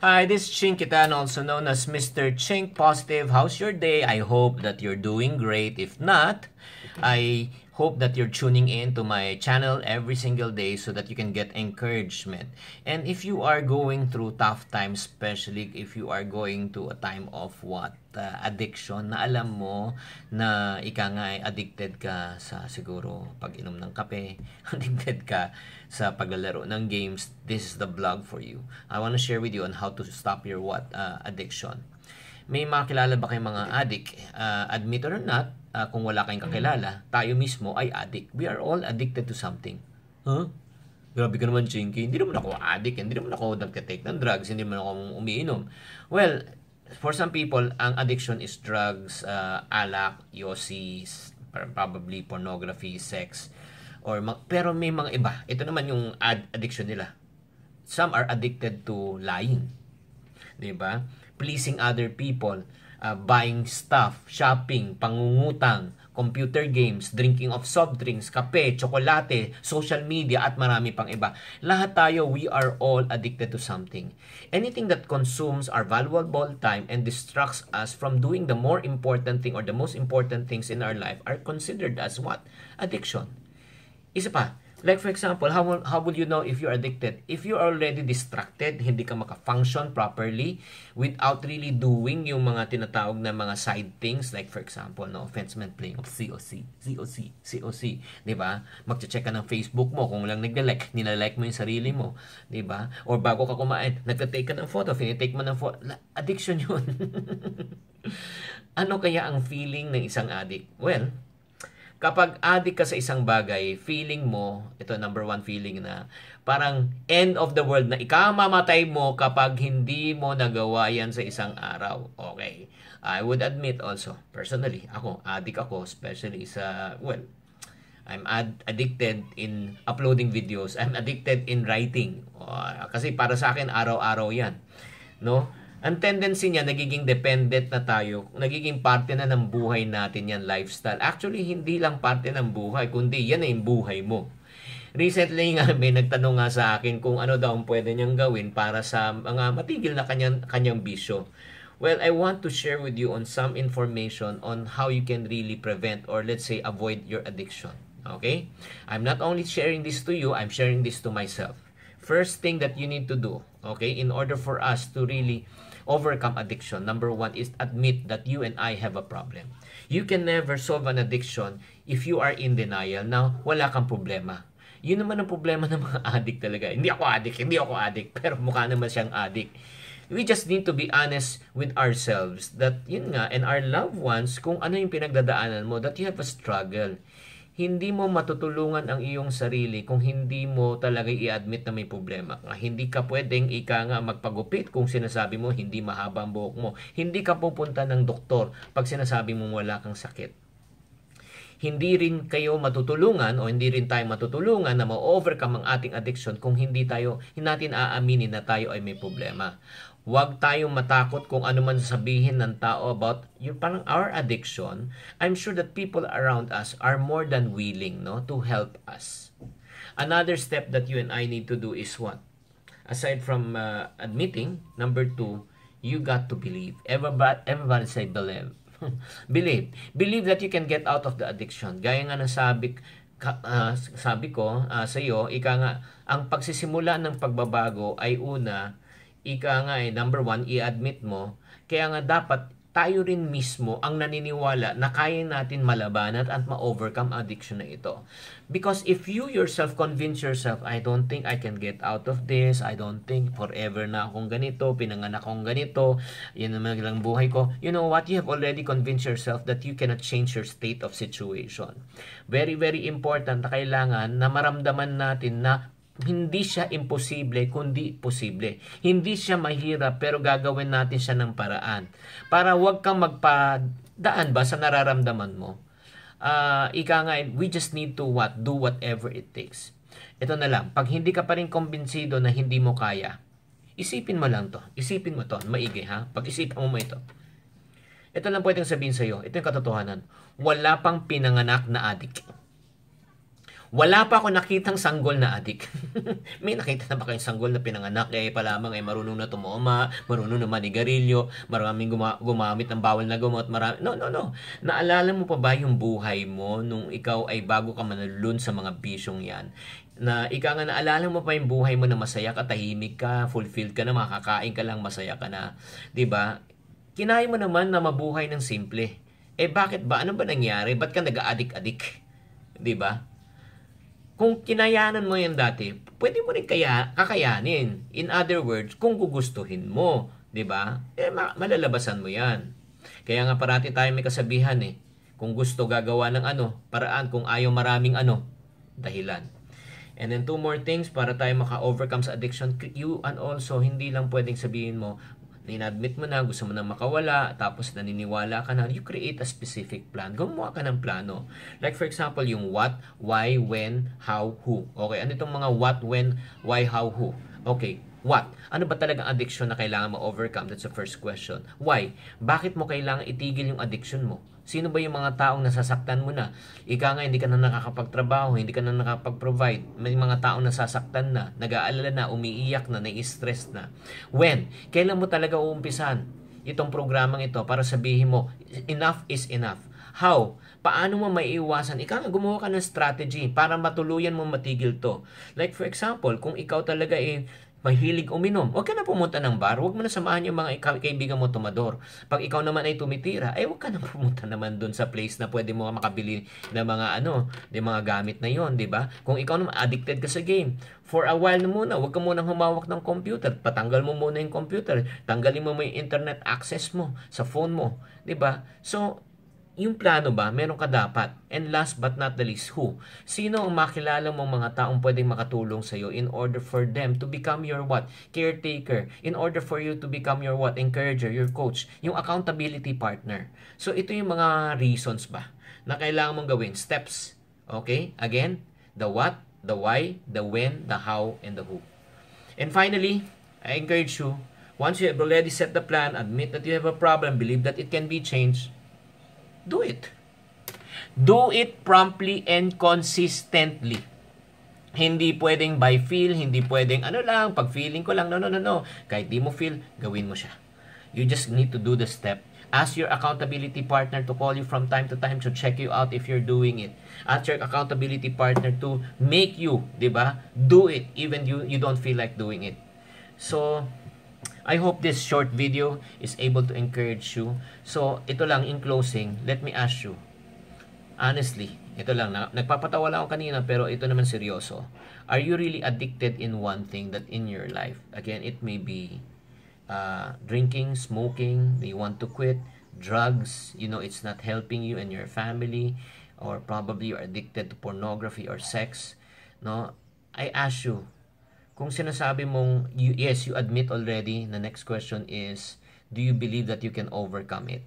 Hi, this is Chinkitan, also known as Mr. Chink Positive. How's your day? I hope that you're doing great. If not, I hope that you're tuning in to my channel every single day so that you can get encouragement. And if you are going through tough times, especially if you are going to a time of addiction, na alam mo na ika nga ay addicted ka sa siguro pag-inom ng kape, addicted ka sa paglalaro ng games, this is the blog for you. I want to share with you on how to stop your addiction. May mga kilala ba kayong mga addict? Admit or not, kung wala kayong kakilala, tayo mismo ay addict. We are all addicted to something. Huh? Grabe ka naman, Chinky. Hindi naman ako addict. Hindi naman ako nagtitake ng drugs. Hindi naman ako umiinom. Well, for some people, ang addiction is drugs, alak, yosi, probably pornography, sex, pero may mga iba. Ito naman yung addiction nila. Some are addicted to lying. 'Di ba? Pleasing other people, buying stuff, shopping, pangungutang, computer games, drinking of soft drinks, kape, tsokolate, social media, at marami pang iba. Lahat tayo, we are all addicted to something. Anything that consumes our valuable time and distracts us from doing the more important thing or the most important things in our life are considered as what? Addiction. Isa pa, like for example, how will you know if you're addicted? If you're already distracted, hindi ka maka-function properly without really doing yung mga tinatawag na mga side things, like for example, no offense man, playing of COC, di ba? Magche-check ka ng Facebook mo kung lang nagla-like, nilalike mo yung sarili mo, di ba? Or bago ka kumain, nagta-take ka ng photo, finitake mo ng photo, addiction yun. Ano kaya ang feeling ng isang addict? Well, kapag addict ka sa isang bagay, feeling mo, ito number one feeling na parang end of the world na ikamamatay mo kapag hindi mo nagawa yan sa isang araw. Okay. I would admit also, personally, addict ako, especially sa, I'm addicted in uploading videos. I'm addicted in writing. Kasi para sa akin, araw-araw yan. No? Ang tendency niya, nagiging dependent na tayo, nagiging parte na ng buhay natin yan, lifestyle. Actually, hindi lang parte ng buhay, kundi yan ay yung buhay mo. Recently nga, may nagtanong nga sa akin kung ano daw ang pwede niyang gawin para sa mga matigil na kanyang bisyo. Well, I want to share with you on some information on how you can really prevent or let's say avoid your addiction. Okay? I'm not only sharing this to you, I'm sharing this to myself. First thing that you need to do, okay, in order for us to really overcome addiction, number one is admit that you and I have a problem. You can never solve an addiction if you are in denial na wala kang problema. Yun naman ang problema ng mga addict talaga. Hindi ako addict, pero mukha naman siyang addict. We just need to be honest with ourselves that yun nga, and our loved ones, kung ano yung pinagdadaanan mo, that you have a struggle. Hindi mo matutulungan ang iyong sarili kung hindi mo talaga i-admit na may problema. Hindi ka pwedeng magpagupit kung sinasabi mo hindi mahaba ang buhok mo. Hindi ka pupunta ng doktor pag sinasabi mo wala kang sakit. Hindi rin kayo matutulungan o hindi rin tayo matutulungan na ma-overcome ang ating addiction kung hindi natin aaminin na tayo ay may problema. Huwag tayong matakot kung ano man sasabihin ng tao about our addiction. I'm sure that people around us are more than willing, no, to help us. Another step that you and I need to do is what? Aside from admitting, number two, you got to believe. Everybody say believe. Believe that you can get out of the addiction. Gaya nga ng sabi ko sa iyo, ang pagsisimula ng pagbabago ay number one, i-admit mo. Kaya nga dapat tayo rin mismo ang naniniwala na kaya natin malabanan at ma-overcome addiction na ito. Because if you yourself convince yourself, I don't think I can get out of this, I don't think forever na akong ganito, pinanganak akong ganito, yun naman lang buhay ko. You know what? You have already convinced yourself that you cannot change your state of situation. Very, very important na kailangan na maramdaman natin na hindi siya imposible, kundi posible. Hindi siya mahirap, pero gagawin natin siya ng paraan. Para wag kang magpadaan ba sa nararamdaman mo. We just need to do whatever it takes. Ito na lang, pag hindi ka pa rin kumbinsido na hindi mo kaya, isipin mo lang to. Isipin mo to, maigi ha. Pag-isipan mo ito. Ito lang pwedeng sabihin sa'yo. Ito yung katotohanan. Wala pang pinanganak na adik. Wala pa ako nakitang sanggol na adik. May nakita na ba kayong sanggol na pinanganak pa lamang ay marunong na tumoma, marunong na manigarilyo, maraming gumamit ng bawal na gamot, No. Naalala mo pa ba yung buhay mo nung ikaw ay bago ka manalun sa mga bisyong yan? Na ika nga naalala mo pa yung buhay mo na masaya ka, tahimik ka, fulfilled ka na, makakain ka lang, masaya ka na. 'Di ba? Kinaya mo naman na mabuhay ng simple. Bakit ba? Ano ba nangyari? Ba't ka nag-aadik-adik? 'Di ba? Kung kinayanan mo yan dati, pwede mo rin kakayanin. In other words, kung gugustuhin mo, 'di ba? Malalabasan mo yan. Kaya nga parati tayo may kasabihan kung gusto gagawa ng paraan, kung ayaw maraming dahilan. And then 2 more things para tayo maka-overcome sa addiction. You and also, hindi lang pwedeng sabihin mo, in-admit mo na, gusto mo na makawala, tapos naniniwala ka na, you create a specific plan. Gumawa ka ng plano. Like for example, yung what, why, when, how, who. Okay, ano itong mga what, when, why, how, who? Okay, what? Ano ba talagang addiction na kailangan ma-overcome? That's the first question. Why? Bakit mo kailangan itigil yung addiction mo? Sino ba yung mga taong nasasaktan mo na? Ika nga, hindi ka na nakakapagtrabaho, hindi ka na nakakapag-provide. May mga taong nasasaktan na, nag-aalala na, umiiyak na, nai-stress na. When? Kailan mo talaga uumpisan itong programang ito para sabihin mo, enough is enough? How? Paano mo maiiwasan? Ika nga, gumawa ka ng strategy para matuluyan mo matigil to. Like for example, kung ikaw talaga mahilig uminom, huwag ka na pumunta ng bar, huwag mo na samahan yung mga kaibigan mo tumador. Pag ikaw naman ay tumitira, huwag ka na pumunta naman dun sa place na pwede mo makabili ng mga mga gamit na yon, di ba? Kung ikaw naman addicted ka sa game, for a while na muna, huwag ka munang humawak ng computer, patanggal mo muna yung computer, tanggalin mo yung internet access mo sa phone mo, di ba? So, yung plano ba, meron ka dapat. And last but not the least, who? Sino ang makilala mong mga taong pwedeng makatulong sa'yo in order for them to become your what? Caretaker. In order for you to become your what? Encourager, your coach. Yung accountability partner. So, ito yung mga reasons ba na kailangan mong gawin. Steps. Okay? Again, the what, the why, the when, the how, and the who. And finally, I encourage you, once you have already set the plan, admit that you have a problem, believe that it can be changed, do it. Do it promptly and consistently. Hindi pwedeng by feel, hindi pwedeng pag feeling ko lang. No. Kahit di mo feel, gawin mo siya. You just need to do the step. Ask your accountability partner to call you from time to time to check you out if you're doing it. Ask your accountability partner to make you, di ba, do it even you don't feel like doing it. So, I hope this short video is able to encourage you. So, ito lang in closing, let me ask you, honestly, ito lang, nagpapatawa lang ako kanina pero ito naman seryoso. Are you really addicted in one thing that in your life? Again, it may be drinking, smoking, you want to quit, drugs, it's not helping you and your family, or probably you're addicted to pornography or sex. No? I ask you, kung sinasabi mong, yes, you admit already, the next question is, do you believe that you can overcome it?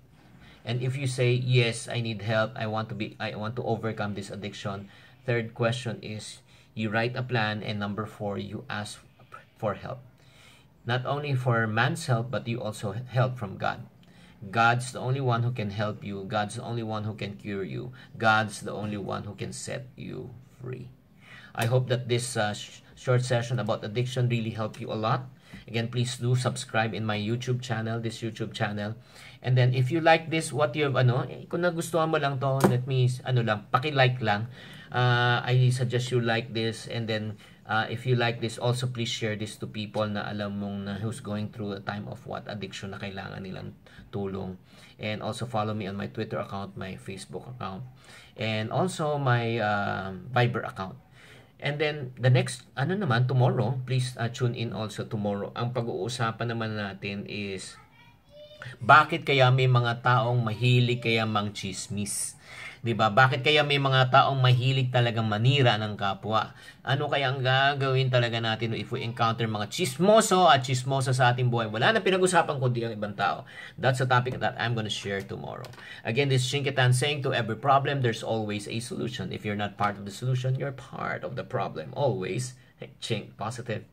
And if you say, yes, I need help, I want to overcome this addiction, third question is, you write a plan, and number 4, you ask for help. Not only for man's help, but you also help from God. God's the only one who can help you. God's the only one who can cure you. God's the only one who can set you free. I hope that this short session about addiction really helped you a lot. Again, please do subscribe in my YouTube channel, this YouTube channel. And then, if you like this, what you have, kung nagustuhan mo lang to, let me, paki-like lang. I suggest you like this. And then, if you like this, also please share this to people na alam mong who's going through a time of what? Addiction na kailangan nilang tulong. And also follow me on my Twitter account, my Facebook account, and also my Viber account. And then, the next, tomorrow, please tune in also tomorrow. Ang pag-uusapan naman natin is, bakit kaya may mga taong mahilig kaya mang chismis? Diba? Bakit kaya may mga taong mahilig talagang manira ng kapwa? Ano kaya ang gagawin talaga natin if we encounter mga chismoso at chismosa sa ating buhay? Wala na pinag-usapan kundi ang ibang tao. That's a topic that I'm gonna share tomorrow. Again, this is Chinkitan saying, to every problem, there's always a solution. If you're not part of the solution, you're part of the problem. Always, Chink, positive.